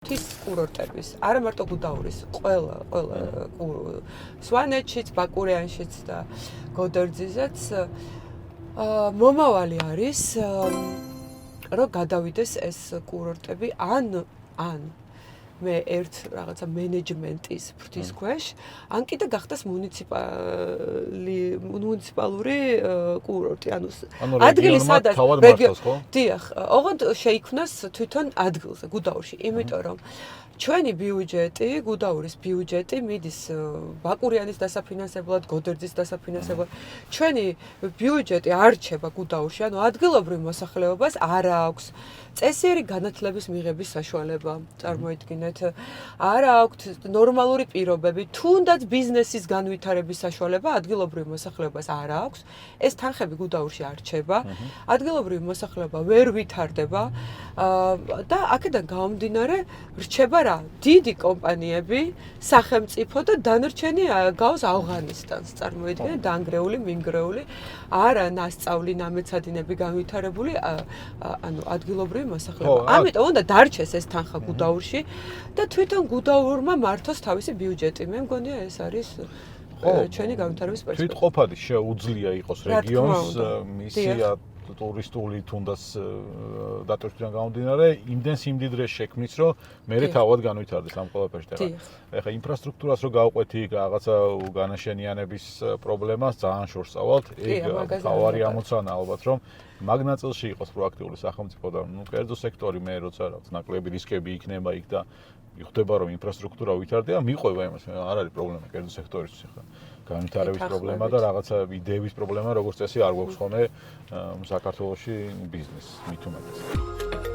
თის კურორტების, არა მარტო გუდაურის, ყველა სვანეთშიც, ბაკურიანშიც და გოდერძიზეც მომავალი არის, რომ გადავიდეს ეს კურორტები ან მე ერთ რაღაცა მენეჯმენტის ფრთის ქვეშ, ან კიდე გახდეს მუნიციპალური კურორტი, ანუ ადგილი სადაც დიახ, ოღონდ შეიქმნას თვითონ ადგილზე, გუდაურში, იმიტომ რომ ჩვენი ბიუჯეტი, გუდაურის ბიუჯეტი მიდის ბაკურიანის დასაფინანსებლად, გოდერძის დასაფინანსებლად. ჩვენი ბიუჯეტი არ რჩება გუდაურში, ანუ ადგილობრივ მოსახლეობას არ აქვს წესიერი განათლების მიღების საშუალება, წარმოიდგინეთ. არ აქვს ნორმალური პირობები, თუნდაც ბიზნესის განვითარების საშუალება ადგილობრივ მოსახლეობას არ აქვს. ეს თანხები გუდაურში არ რჩება. ადგილობრივი მოსახლეობა ვერ ვითარდება და აქედან გამომდინარე რჩება რა? დიდი კომპანიები, სახელმწიფო და დანარჩენი გავს ავღანისტანს, წარმოიდგინეთ, დანგრეული, მინგრეული, არა ნასწავლი, ნამეცადინები განვითარებული, ანუ ადგილობრივი მოსახლეობა. ამიტომ უნდა დარჩეს ეს თანხა გუდაურში და თვითონ გუდაურმა მართოს თავისი ბიუჯეტი. მე მგონია ეს არის ჩვენი განვითარების პერსპექტივა. თვითყოფადი შეუძლია იყოს რეგიონს მისია ტურისტული თუნდაც დატვირთვიდან გამომდინარე, იმდენ სიმდიდრეს შექმნის, რომ მერე თავად განვითარდეს ამ ყველაფერში. ეხლა ინფრასტრუქტურას რო გავყვეთი რაღაცა განაშენიანების პრობლემას ძალიან შორს წავალთ. ეგ თავარი ამოცანა ალბათ, რომ მაგ ნაწილში იყოს პროაქტიული სახელმწიფო და კერძო სექტორი მე როცა რაღაც ნაკლები რისკები იქნება იქ და იხდება რომ ინფრასტრუქტურა ვითარდება, მიყვება იმას, არ არის პრობლემა კერძო სექტორისთვის ახლა. განვითარების პრობლემა და რაღაცა იდეების პრობლემა, როგორც წესი არ გვაქვს ხოლმე საქართველოში ბიზნესს მithumetes.